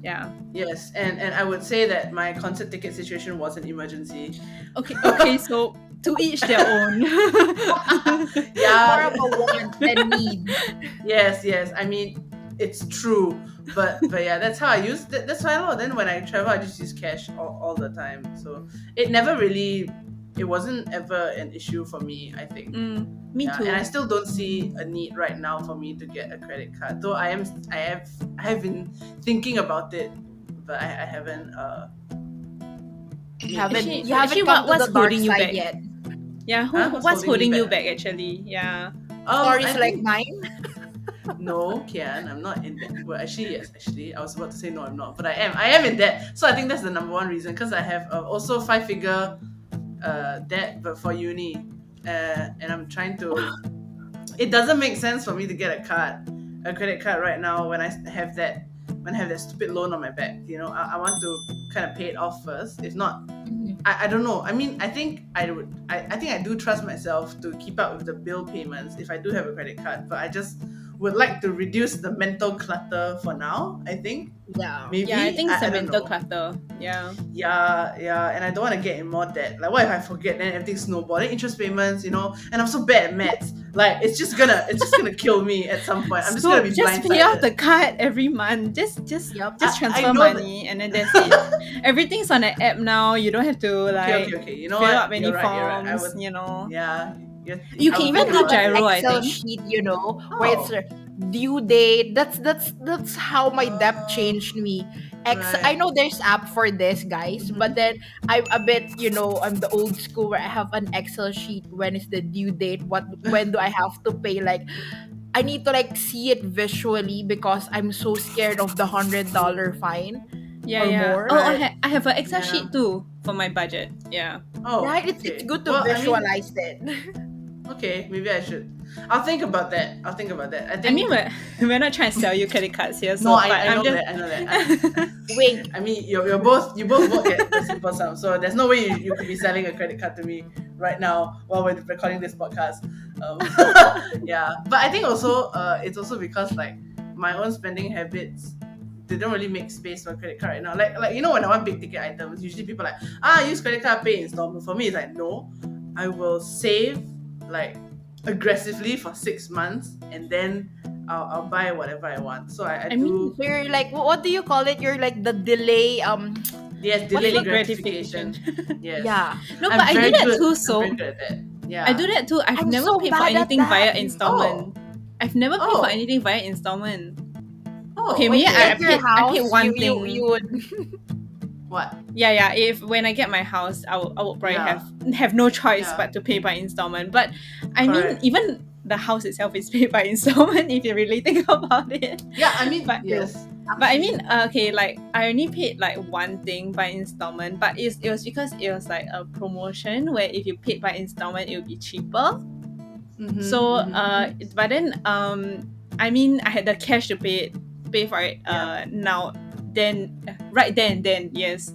Speaker 4: Yeah.
Speaker 2: Yes, and I would say that my concert ticket situation was an emergency.
Speaker 4: Okay. Okay. So to each their own.
Speaker 1: more of
Speaker 2: Yeah.
Speaker 1: a want than need.
Speaker 2: Yes. I mean, it's true, but yeah, that's how I use. That's why, then when I travel, I just use cash all the time. So it wasn't ever an issue for me. I think.
Speaker 4: Me
Speaker 2: Yeah,
Speaker 4: too.
Speaker 2: and I still don't see a need right now for me to get a credit card. Though I have been thinking about it, but I haven't.
Speaker 4: Actually,
Speaker 1: You haven't come to
Speaker 4: what's
Speaker 1: the dark
Speaker 4: holding you
Speaker 1: side
Speaker 4: back?
Speaker 1: yet.
Speaker 4: Yeah,
Speaker 2: Huh?
Speaker 4: what's holding you
Speaker 2: back?
Speaker 4: back actually? Yeah.
Speaker 1: Stories
Speaker 2: I
Speaker 1: like
Speaker 2: think
Speaker 1: mine.
Speaker 2: no, Kian, I'm not in debt. Well, actually, yes, actually, I was about to say no, I'm not, but I am. I am in debt. So I think that's the number one reason because I have also 5-figure debt, but for uni, and I'm trying to. It doesn't make sense for me to get a credit card right now when I have that stupid loan on my back. I want to kind of pay it off first. If not, I don't know. I mean, I think I think I do trust myself to keep up with the bill payments if I do have a credit card, but I just would like to reduce the mental clutter for now, I think.
Speaker 1: Yeah.
Speaker 2: Maybe.
Speaker 4: Yeah, I think it's
Speaker 2: I
Speaker 4: a
Speaker 2: don't
Speaker 4: mental
Speaker 2: know.
Speaker 4: clutter. Yeah.
Speaker 2: Yeah, and I don't want to get in more debt. Like, what if I forget? Then everything snowball. Then interest payments, and I'm so bad at maths. Like, it's just gonna kill me at some point. I'm just
Speaker 4: So
Speaker 2: gonna be
Speaker 4: just pay off
Speaker 2: blindsided.
Speaker 4: the card every month. Just
Speaker 1: Yep.
Speaker 4: transfer
Speaker 2: know that.
Speaker 4: money and then that's it. Everything's on an app now. You don't have to like
Speaker 2: Okay. You know
Speaker 4: fill
Speaker 2: what?
Speaker 4: up any
Speaker 2: You're right.
Speaker 4: forms.
Speaker 2: I would.
Speaker 4: You know.
Speaker 2: Yeah.
Speaker 4: You
Speaker 2: I
Speaker 4: can
Speaker 2: would
Speaker 4: even
Speaker 2: think
Speaker 4: do
Speaker 1: Have
Speaker 2: about
Speaker 1: an
Speaker 2: it.
Speaker 4: gyro, I
Speaker 1: Excel
Speaker 4: think.
Speaker 1: sheet, where it's
Speaker 2: Oh.
Speaker 1: due date. That's how my debt
Speaker 2: Oh.
Speaker 1: changed me. I
Speaker 2: Right.
Speaker 1: know there's app for this, guys, but then I'm a bit, I'm the old school where I have an Excel sheet. When is the due date? When do I have to pay? Like, I need to like see it visually because I'm so scared of the $100 fine
Speaker 4: Yeah,
Speaker 1: or
Speaker 4: yeah.
Speaker 1: more.
Speaker 4: Oh,
Speaker 2: Right.
Speaker 4: I have an Excel
Speaker 2: Yeah.
Speaker 4: sheet too for my budget. Yeah.
Speaker 2: Oh.
Speaker 1: Right? It's
Speaker 2: Okay.
Speaker 1: good to
Speaker 2: Well, I mean,
Speaker 1: visualize it.
Speaker 2: okay. Maybe I should. I'll think about that. I think.
Speaker 4: I mean, we're not trying to sell you credit cards here, so
Speaker 2: No,
Speaker 4: but
Speaker 2: I
Speaker 4: I'm
Speaker 2: know
Speaker 4: just
Speaker 2: that. I know that.
Speaker 1: Wink.
Speaker 2: I mean, you both work at the Simple Sum, so there's no way you could be selling a credit card to me right now while we're recording this podcast. Yeah, but I think also it's also because like my own spending habits, they don't really make space for credit card right now. Like when I want big ticket items, usually people are like use credit card, pay installment. For me, it's like no, I will save like aggressively for 6 months and then I'll buy whatever I want. So I
Speaker 4: I mean,
Speaker 2: do.
Speaker 1: So you're like, what do you call it? You're like the delay.
Speaker 2: Yes,
Speaker 1: What's
Speaker 2: delayed
Speaker 1: the-
Speaker 2: gratification. Yes.
Speaker 1: Yeah.
Speaker 4: no,
Speaker 2: I'm
Speaker 4: but I do
Speaker 2: very
Speaker 4: that
Speaker 2: good.
Speaker 4: too.
Speaker 2: I'm
Speaker 4: So
Speaker 2: very good at that. Yeah.
Speaker 4: I do that too. I've
Speaker 1: I'm
Speaker 4: never
Speaker 1: so
Speaker 4: paid for
Speaker 1: bad at
Speaker 4: anything
Speaker 1: that.
Speaker 4: via installment. I've never paid
Speaker 2: Oh.
Speaker 4: for anything via installment.
Speaker 2: Oh,
Speaker 4: Okay,
Speaker 1: When
Speaker 4: maybe
Speaker 1: you
Speaker 4: I
Speaker 1: get your
Speaker 4: paid
Speaker 1: house,
Speaker 4: one
Speaker 1: you
Speaker 4: thing.
Speaker 1: you would.
Speaker 2: what?
Speaker 4: Yeah. If when I get my house, I would probably
Speaker 2: Yeah.
Speaker 4: have no choice
Speaker 2: Yeah.
Speaker 4: but to pay by installment. But I
Speaker 2: Correct.
Speaker 4: mean, even the house itself is paid by installment if you really think about it.
Speaker 2: Yeah, I mean,
Speaker 4: But
Speaker 1: True.
Speaker 2: yes.
Speaker 4: but I
Speaker 1: Actually,
Speaker 4: mean, okay, like I only paid like one thing by installment, but it was because it was like a promotion where if you paid by installment, it would be cheaper. So, but then, I mean, I had the cash to pay for it.
Speaker 2: Yeah.
Speaker 4: Now, then, right then, yes.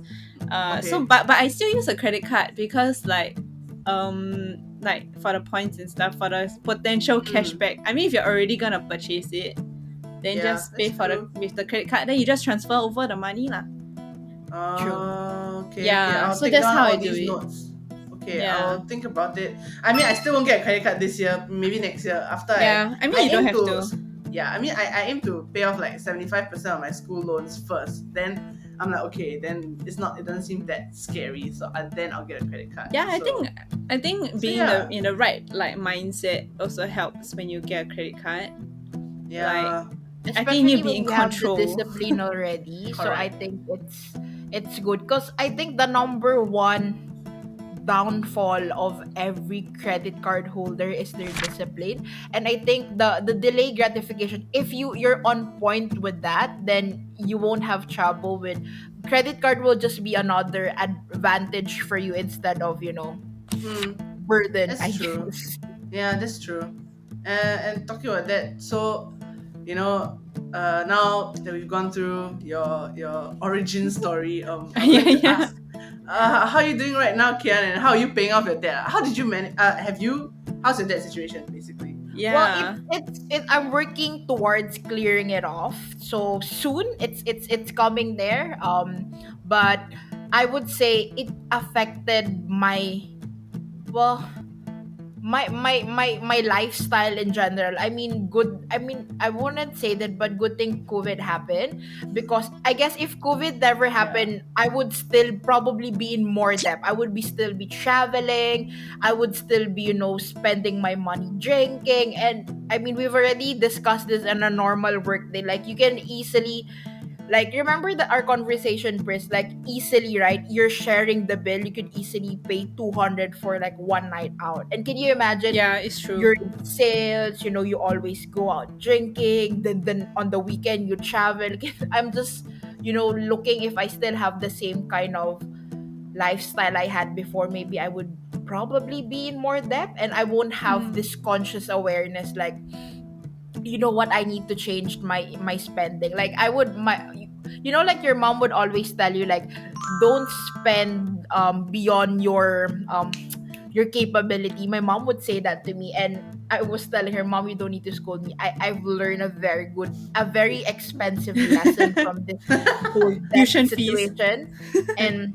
Speaker 4: So,
Speaker 2: Okay.
Speaker 4: but I still use a credit card because like for the points and stuff, for the potential
Speaker 2: Mm.
Speaker 4: cashback. I mean, if you're already gonna purchase it, then
Speaker 2: Yeah,
Speaker 4: just pay
Speaker 2: that's
Speaker 4: for the
Speaker 2: true.
Speaker 4: with the credit card. Then you just transfer over the money lah.
Speaker 1: true.
Speaker 2: Okay.
Speaker 4: Yeah,
Speaker 2: I'll
Speaker 4: so
Speaker 2: take
Speaker 4: that's
Speaker 2: down
Speaker 4: how I
Speaker 2: all
Speaker 4: do
Speaker 2: these
Speaker 4: it.
Speaker 2: notes. Okay,
Speaker 4: Yeah,
Speaker 2: I'll think about it. I mean, I still won't get a credit card this year. Maybe next year. After
Speaker 4: yeah. I mean,
Speaker 2: I
Speaker 4: you don't
Speaker 2: aim
Speaker 4: have
Speaker 2: to.
Speaker 4: to.
Speaker 2: Yeah, I mean, I aim to pay off like 75% of my school loans first. Then I'm like, okay, then it's not. It doesn't seem that scary. So then I'll get a credit card.
Speaker 4: Yeah,
Speaker 2: So
Speaker 4: I think
Speaker 2: so
Speaker 4: being
Speaker 2: yeah,
Speaker 4: in the right like mindset also helps when you get a credit card. Like
Speaker 2: yeah,
Speaker 4: I think you need
Speaker 1: Especially
Speaker 4: to be
Speaker 1: when
Speaker 4: in
Speaker 1: you have the
Speaker 4: control.
Speaker 1: discipline already. So I
Speaker 2: correct.
Speaker 1: think it's good because I think the number one downfall of every credit card holder is their discipline. And I think the delay gratification, if you're on point with that, then you won't have trouble with credit card. Will just be another advantage for you instead of
Speaker 2: Hmm,
Speaker 1: burden, I
Speaker 2: that's true.
Speaker 1: guess.
Speaker 2: Yeah, that's true. And talking about that, so you know, now that we've gone through your origin story, I would
Speaker 4: Yeah,
Speaker 2: like to
Speaker 4: yeah.
Speaker 2: ask, how are you doing right now, Kian, and how are you paying off your debt? How did you manage? Have you? How's your debt situation, basically?
Speaker 1: Well,
Speaker 4: Yeah.
Speaker 1: I'm working towards clearing it off. So soon it's coming there. But I would say it affected well my lifestyle in general. I mean, good. I mean, I wouldn't say that, but good thing COVID happened, because I guess if COVID never
Speaker 2: Yeah.
Speaker 1: happened, I would still probably be in more debt. I would be still be traveling. I would still be spending my money drinking. And I mean, we've already discussed this in a normal work day. Like, you can easily, like, remember our conversation, Chris? Like, easily, right? You're sharing the bill. You could easily pay 200 for like one night out. And can you imagine,
Speaker 4: Yeah, it's true.
Speaker 1: you're in sales, you always go out drinking, then on the weekend you travel. I'm just, looking if I still have the same kind of lifestyle I had before, maybe I would probably be in more debt, and I won't have
Speaker 4: Mm.
Speaker 1: this conscious awareness, like, you know what, I need to change my spending. Like, I would my like your mom would always tell you, like, don't spend beyond your capability. My mom would say that to me, and I was telling her, Mom, you don't need to scold me. I've learned a very expensive lesson from this whole debt
Speaker 4: Tuition fees.
Speaker 1: situation. And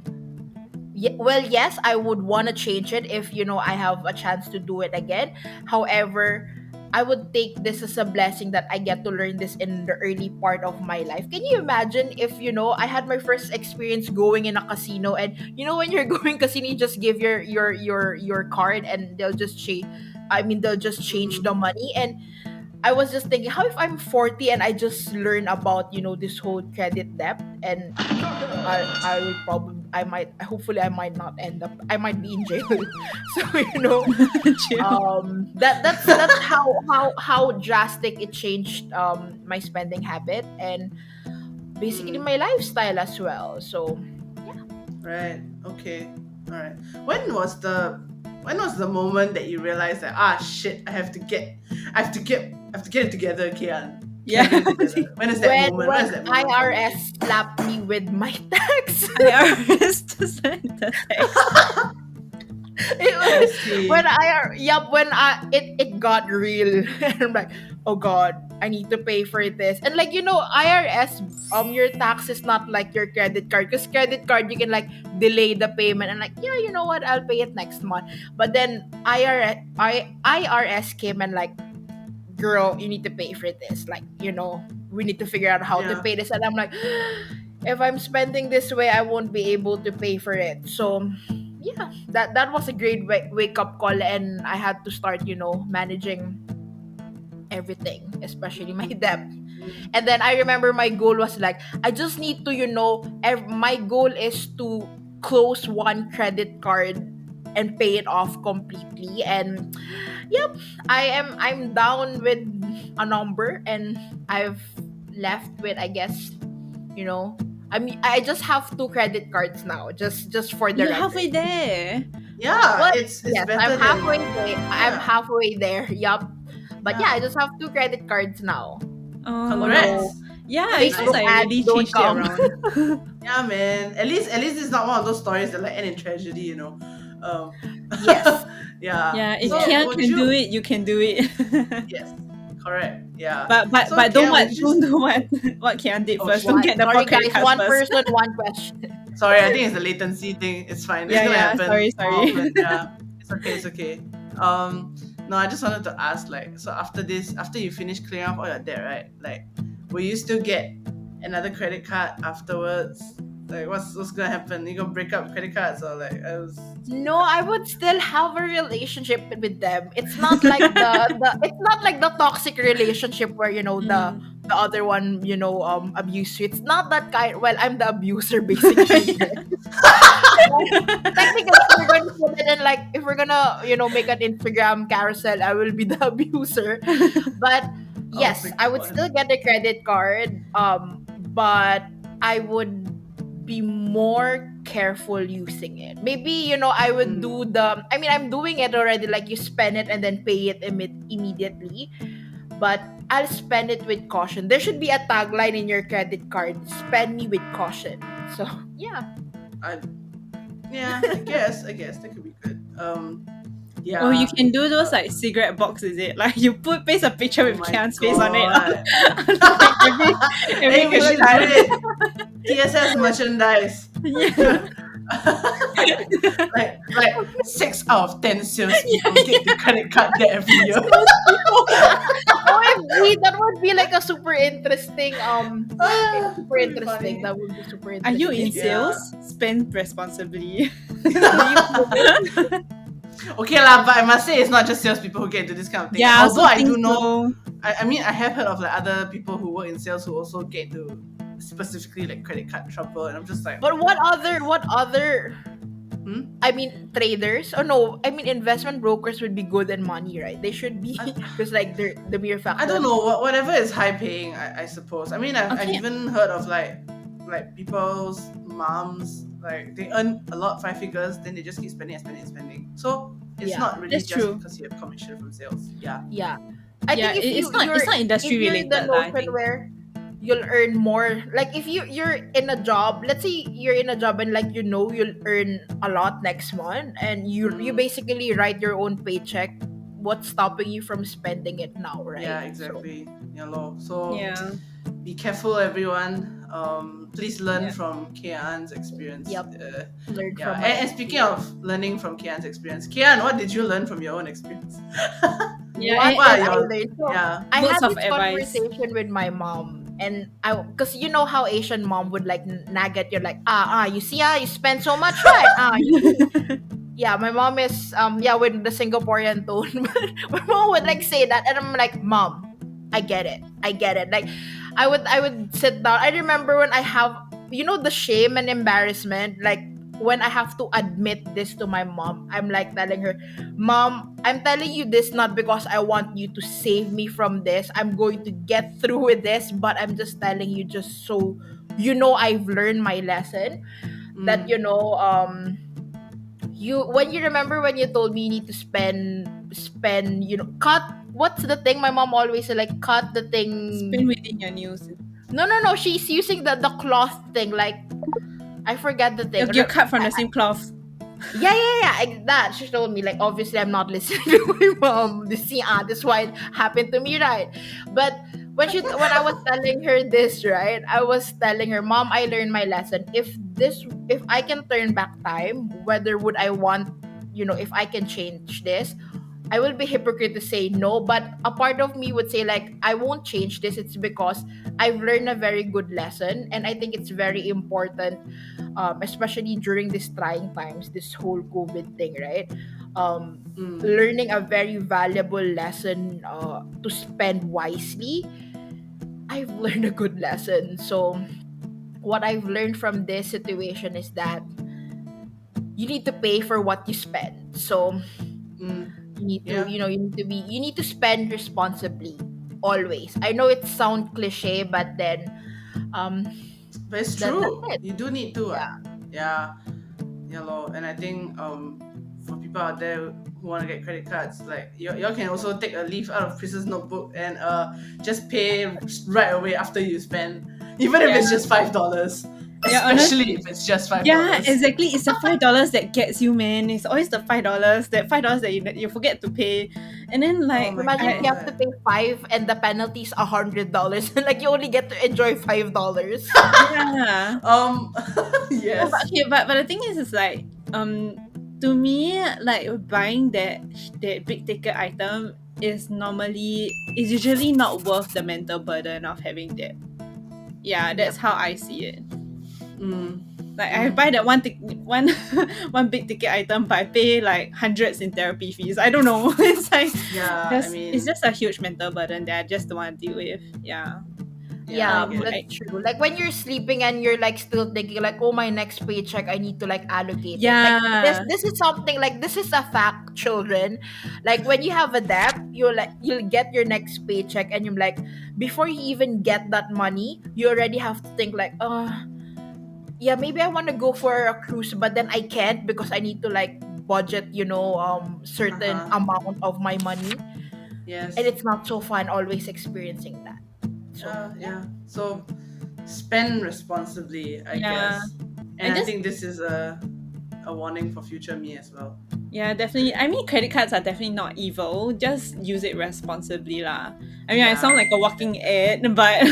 Speaker 1: well, yes, I would want to change it if I have a chance to do it again. However, I would take this as a blessing that I get to learn this in the early part of my life. Can you imagine if I had my first experience going in a casino, and when you're going casino, you just give your card, and they'll just change the
Speaker 2: Mhm.
Speaker 1: money. And I was just thinking, how if I'm 40 and I just learn about this whole credit debt, and I will probably I might hopefully I might not end up, I might be in jail. So
Speaker 4: Chill.
Speaker 1: that's how drastic it changed my spending habit, and basically
Speaker 2: Mm.
Speaker 1: my lifestyle as well. So
Speaker 2: Right. Okay. All right. When was the when was the moment that you realized that, shit, I have to get it together, Kian.
Speaker 4: Yeah.
Speaker 2: Kian, get it together. When is that moment? When
Speaker 1: when
Speaker 2: is that moment for you?
Speaker 1: IRS slapped me with my tax.
Speaker 4: IRS to send the text.
Speaker 1: It
Speaker 2: I
Speaker 1: was when
Speaker 2: see.
Speaker 1: it got real. And I'm like, oh god, I need to pay for this. And like, IRS, your tax is not like your credit card, because credit card you can like delay the payment and like, yeah, you know what, I'll pay it next month. But then IRS came and like, girl, you need to pay for this. Like, we need to figure out how to
Speaker 2: Yeah.
Speaker 1: pay this. And I'm like, if I'm spending this way, I won't be able to pay for it. So yeah, that was a great wake up call, and I had to start, managing everything, especially my debt.
Speaker 2: Mm.
Speaker 1: And then I remember my goal was like, I just need to, my goal is to close one credit card and pay it off completely. And yep, I'm down with a number, and I've left with, I guess, you know, I mean, I just have two credit cards now, just for the
Speaker 4: You're halfway
Speaker 1: record.
Speaker 4: there.
Speaker 2: Yeah,
Speaker 1: Well,
Speaker 2: it's
Speaker 1: yes,
Speaker 2: better than
Speaker 1: I'm
Speaker 2: yeah.
Speaker 1: halfway there. Yup. But yeah,
Speaker 2: Yeah.
Speaker 1: I just have two credit cards now. Oh no,
Speaker 2: Congrats.
Speaker 4: Yeah,
Speaker 2: That's
Speaker 4: because
Speaker 1: Facebook
Speaker 2: nice.
Speaker 4: I
Speaker 1: ads
Speaker 4: really
Speaker 1: don't
Speaker 4: changed it
Speaker 1: come.
Speaker 4: around.
Speaker 2: Yeah, man. At least it's not one of those stories that like end in tragedy, you know. Um,
Speaker 1: Yes.
Speaker 2: yeah.
Speaker 4: Yeah, if
Speaker 1: Yes.
Speaker 2: So
Speaker 4: Kian
Speaker 2: would
Speaker 4: can do
Speaker 2: you?
Speaker 4: it, you can do it.
Speaker 2: Yes, correct. Yeah.
Speaker 4: but
Speaker 2: So
Speaker 4: don't
Speaker 2: Kian, would you
Speaker 4: don't
Speaker 2: just?
Speaker 4: do what Kian did
Speaker 2: Oh
Speaker 4: first.
Speaker 2: shit.
Speaker 4: Don't
Speaker 1: What?
Speaker 4: get the four
Speaker 1: Sorry
Speaker 4: credit
Speaker 1: guys,
Speaker 4: cards
Speaker 1: one
Speaker 4: first.
Speaker 1: person, one question.
Speaker 2: Sorry, I think it's the latency thing. It's fine. It's
Speaker 4: Yeah,
Speaker 2: gonna
Speaker 4: yeah.
Speaker 2: happen
Speaker 4: Sorry,
Speaker 2: more
Speaker 4: sorry.
Speaker 2: often. Yeah. It's okay. It's okay. No, I just wanted to ask, like, so after this, after you finish clearing off all your debt, right? Like, will you still get another credit card afterwards? Like, what's gonna happen? You gonna break up credit cards or like? I was.
Speaker 1: No, I would still have a relationship with them. It's not like it's not like the toxic relationship where,
Speaker 2: Mm.
Speaker 1: the other one, abuse you. It's not that kind. Well, I'm the abuser basically. Technically, if we're gonna put it in, like, if we're gonna, make an Instagram carousel, I will be the abuser. But
Speaker 2: Oh
Speaker 1: yes,
Speaker 2: my
Speaker 1: I would
Speaker 2: god.
Speaker 1: still get the credit card. But I would be more careful using it. Maybe, I would
Speaker 2: Mm.
Speaker 1: do I mean, I'm doing it already, like you spend it and then pay it immediately. But I'll spend it with caution. There should be a tagline in your credit card: spend me with caution. So yeah.
Speaker 2: I yeah. I guess that could be good.
Speaker 4: Oh, you
Speaker 2: Yeah.
Speaker 4: can do those
Speaker 2: Uh,
Speaker 4: like cigarette box, is it? Like you paste a picture
Speaker 2: oh
Speaker 4: with
Speaker 2: my
Speaker 4: Kian's face on it.
Speaker 2: god.
Speaker 4: Like every
Speaker 2: Hey, we
Speaker 4: credit
Speaker 2: should do
Speaker 4: card.
Speaker 2: it. TSS merchandise.
Speaker 4: Yeah.
Speaker 2: like 6 out of 10 salespeople get the credit card debt every year.
Speaker 1: OMG, that would be like a super interesting super
Speaker 2: That'd be
Speaker 1: interesting.
Speaker 2: funny.
Speaker 1: That would be super
Speaker 4: Are you in
Speaker 1: interesting.
Speaker 2: Yeah.
Speaker 4: sales? Spend responsibly.
Speaker 2: Okay lah, but I must say it's not just salespeople who get into this kind of thing.
Speaker 4: Yeah, I
Speaker 2: Although
Speaker 4: also
Speaker 2: I do
Speaker 4: think
Speaker 2: know,
Speaker 4: so.
Speaker 2: I mean, I have heard of like other people who work in sales who also get to specifically like credit card trouble, and I'm just like,
Speaker 1: But what other
Speaker 2: Hmm?
Speaker 1: I mean, traders? Oh no, I mean, investment brokers would be good in money, right? They should be, because like they're the mere fact.
Speaker 2: I don't know, whatever is high paying, I suppose. I mean, I've
Speaker 4: Okay.
Speaker 2: even heard of like people's moms, like they earn a lot, 5 figures, then they just keep spending and spending and spending. So it's
Speaker 1: Yeah,
Speaker 2: not really
Speaker 4: that's
Speaker 2: just
Speaker 4: true.
Speaker 2: because you have commission from sales. Yeah.
Speaker 1: Yeah, I
Speaker 4: Yeah,
Speaker 1: think if
Speaker 4: it's not industry
Speaker 1: if you're in the
Speaker 4: related, lah, I
Speaker 1: notion
Speaker 4: think.
Speaker 1: where you'll earn more, like if you're in a job, let's say you're in a job and like you'll earn a lot next month, and you
Speaker 2: Mm.
Speaker 1: basically write your own paycheck. What's stopping you from spending it now, right?
Speaker 2: Yeah,
Speaker 1: So,
Speaker 2: exactly. Yeah, lor. So
Speaker 4: Yeah.
Speaker 2: be careful, everyone. Please learn
Speaker 4: Yeah.
Speaker 2: from Kian's experience.
Speaker 1: Yep. learn
Speaker 2: Yeah.
Speaker 1: from
Speaker 2: And speaking of learning from Kian's experience, Kian, what did you learn from your own experience?
Speaker 4: Yeah,
Speaker 1: what
Speaker 2: and-
Speaker 1: did I
Speaker 2: your-
Speaker 1: learn? So,
Speaker 2: yeah.
Speaker 1: I
Speaker 4: Words
Speaker 1: had
Speaker 4: of
Speaker 1: this
Speaker 4: advice.
Speaker 1: conversation with my mom, and because you know how Asian mom would like nag at you, like, you see, you spend so much, right? You see. Yeah, my mom is with the Singaporean tone. My mom would like say that, and I'm like, Mom, I get it. Like, I would sit down. I remember when I have, the shame and embarrassment, like when I have to admit this to my mom. I'm like telling her, Mom, I'm telling you this not because I want you to save me from this. I'm going to get through with this, but I'm just telling you just so I've learned my lesson. That
Speaker 2: Mm.
Speaker 1: when you remember when you told me you need to spend, cut, what's the thing my mom always say, like, cut the thing.
Speaker 4: Spin within your news.
Speaker 1: No, she's using the cloth thing, like, I forget the thing.
Speaker 4: You're cut from the same cloth.
Speaker 1: Yeah, like that. She told me, like, obviously I'm not listening to my mom. This why it happened to me, right? But when I was telling her this, right, I was telling her, Mom, I learned my lesson. If I can turn back time, whether would I want, if I can change this, I will be hypocrite to say no, but a part of me would say, like, I won't change this. It's because I've learned a very good lesson, and I think it's very important, especially during these trying times, this whole COVID thing, right?
Speaker 2: Mm.
Speaker 1: Learning a very valuable lesson, to spend wisely. I've learned a good lesson. So, what I've learned from this situation is that you need to pay for what you spend. So
Speaker 2: Mm,
Speaker 1: you need to,
Speaker 2: yeah,
Speaker 1: you need to spend responsibly always. I know it sounds cliche, but then um
Speaker 2: but it's
Speaker 1: that's
Speaker 2: true.
Speaker 1: it.
Speaker 2: You do need to.
Speaker 1: Yeah.
Speaker 2: Yeah, yeah, lor. And I think for people out there who want to get credit cards, like y'all can also take a leaf out of Chris's notebook and just pay right away after you spend, even if
Speaker 4: Yeah.
Speaker 2: it's just $5.
Speaker 4: Yeah,
Speaker 2: Especially if it's just
Speaker 4: Yeah,
Speaker 2: $5.
Speaker 4: exactly. It's the $5 that gets you, man. It's always the $5, that $5 that you forget to pay, and then
Speaker 2: Oh
Speaker 4: like
Speaker 2: my
Speaker 1: Imagine you have to
Speaker 2: god.
Speaker 1: pay five and the penalty's $100. Like you only get to enjoy $5.
Speaker 4: yeah.
Speaker 2: Um,
Speaker 4: No, but
Speaker 2: yes.
Speaker 4: okay, but the thing is like to me, like buying that big ticket item is usually not worth the mental burden of having that. Yeah,
Speaker 1: Yep.
Speaker 4: that's how I see it.
Speaker 2: Mm,
Speaker 4: Like I
Speaker 2: mm.
Speaker 4: buy that one one big ticket item, but I pay like hundreds in therapy fees. I don't know. It's like
Speaker 2: Yeah, I
Speaker 4: it's
Speaker 2: mean,
Speaker 4: just a huge mental burden that I just don't want to deal with. Yeah.
Speaker 2: yeah, I
Speaker 1: Yeah,
Speaker 2: get
Speaker 1: that's
Speaker 2: it.
Speaker 1: true. Like when you're sleeping and you're like still thinking like, oh, my next paycheck, I need to like allocate it. Like
Speaker 4: Yeah.
Speaker 1: this is something like this is a fact, children. Like when you have a debt, you'll get your next paycheck and you're like, before you even get that money, you already have to think like, yeah, maybe I want to go for a cruise, but then I can't because I need to like budget, certain
Speaker 2: Uh-huh.
Speaker 1: amount of my money, and
Speaker 2: Yes.
Speaker 1: it's not so fun always experiencing that. So yeah.
Speaker 2: Yeah. So spend responsibly, I
Speaker 4: Yeah.
Speaker 2: guess. And
Speaker 4: I
Speaker 2: I
Speaker 4: just
Speaker 2: think this is a warning for future me as well.
Speaker 4: Yeah, definitely. I mean, credit cards are definitely not evil. Just use it responsibly, lah. I mean, I sound
Speaker 2: Yeah.
Speaker 4: like a walking ad, but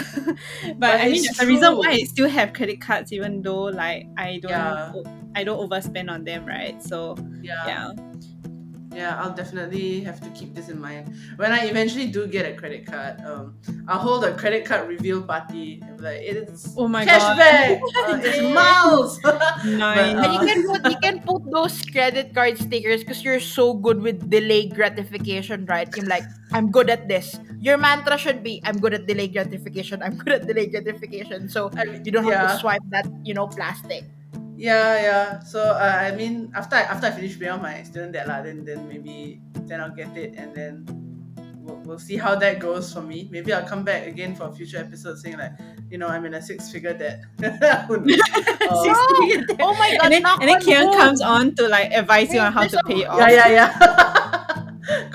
Speaker 4: but
Speaker 2: But
Speaker 4: I mean,
Speaker 2: it's
Speaker 4: there's a reason why I
Speaker 2: true.
Speaker 4: still have credit cards, even though like
Speaker 2: Yeah.
Speaker 4: I don't overspend on them, right? So
Speaker 2: Yeah.
Speaker 4: yeah.
Speaker 2: Yeah, I'll definitely have to keep this in mind. When I eventually do get a credit card, I'll hold a credit card reveal party. And be like, it's
Speaker 4: Oh my god.
Speaker 2: cashback, it's miles. But
Speaker 1: And
Speaker 4: Nice.
Speaker 1: you can put those credit card stickers because you're so good with delayed gratification, right? You're like, I'm good at this. Your mantra should be, I'm good at delayed gratification. I'm good at delayed gratification. So
Speaker 2: I mean,
Speaker 1: you don't have to
Speaker 2: yeah,
Speaker 1: swipe that, plastic.
Speaker 2: yeah. So I mean, after I finish paying off my student debt lah, then maybe then I'll get it, and then we'll see how that goes for me. Maybe I'll come back again for a future episode saying like, I'm in a six-figure debt. Who knows?
Speaker 4: Six
Speaker 1: Oh,
Speaker 4: figure debt.
Speaker 1: oh my God, knock
Speaker 4: And then
Speaker 1: on
Speaker 4: Kieran comes
Speaker 1: wood.
Speaker 4: on to like advise you
Speaker 1: Hey,
Speaker 4: on how
Speaker 1: there's
Speaker 4: to pay
Speaker 1: a,
Speaker 4: off.
Speaker 2: Yeah.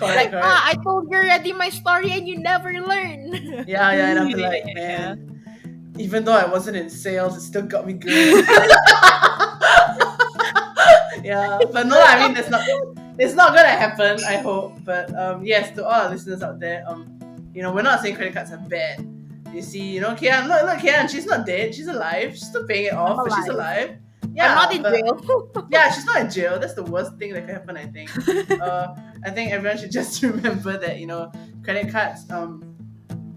Speaker 1: like,
Speaker 2: Correct.
Speaker 1: I told you already my story and you never learn.
Speaker 2: Yeah, and I'll be
Speaker 4: Yeah,
Speaker 2: like,
Speaker 4: yeah.
Speaker 2: man, even though I wasn't in sales, it still got me good. Yeah, but no, I mean, it's not gonna happen. I hope, but yes, to all our listeners out there, we're not saying credit cards are bad. You see, Kian, look, Kian, she's not dead. She's alive. She's still paying it
Speaker 1: I'm
Speaker 2: off, but she's
Speaker 1: alive.
Speaker 2: alive.
Speaker 1: I'm
Speaker 2: Yeah,
Speaker 1: not in
Speaker 2: but
Speaker 1: jail.
Speaker 2: yeah, she's not in jail. That's the worst thing that could happen, I think. I think everyone should just remember that credit cards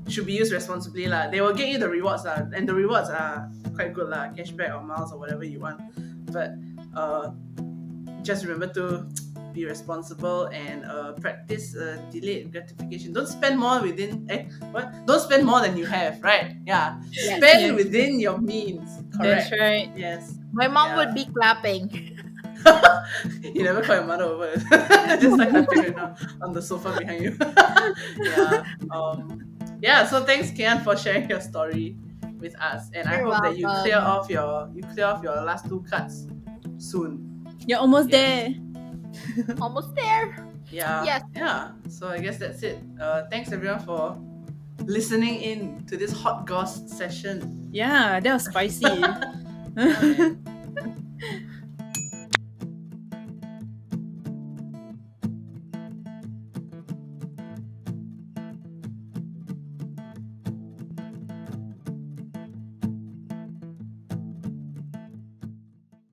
Speaker 2: should be used responsibly lah. They will get you the rewards lah, and the rewards are quite good lah, cashback or miles or whatever you want. But just remember to be responsible and practice delayed gratification. Don't spend more Don't spend more than you have, right? Yeah.
Speaker 1: Yes.
Speaker 2: Spend
Speaker 4: Yes.
Speaker 2: within your means. Correct.
Speaker 4: That's right.
Speaker 2: Yes.
Speaker 1: My mom
Speaker 2: Yeah.
Speaker 1: would be clapping.
Speaker 2: You never call your mother over. Just like clapping right now on the sofa behind you. Yeah. So thanks, Kian, for sharing your story with us. And I
Speaker 1: You're
Speaker 2: hope that you
Speaker 1: welcome.
Speaker 2: clear off your last two cards soon.
Speaker 4: You're almost
Speaker 2: Yes.
Speaker 4: there.
Speaker 1: Almost there.
Speaker 2: Yeah.
Speaker 1: Yes.
Speaker 2: Yeah. So I guess that's it. Thanks everyone for listening in to this hot goss session.
Speaker 4: Yeah, that was spicy.
Speaker 2: Yeah, man.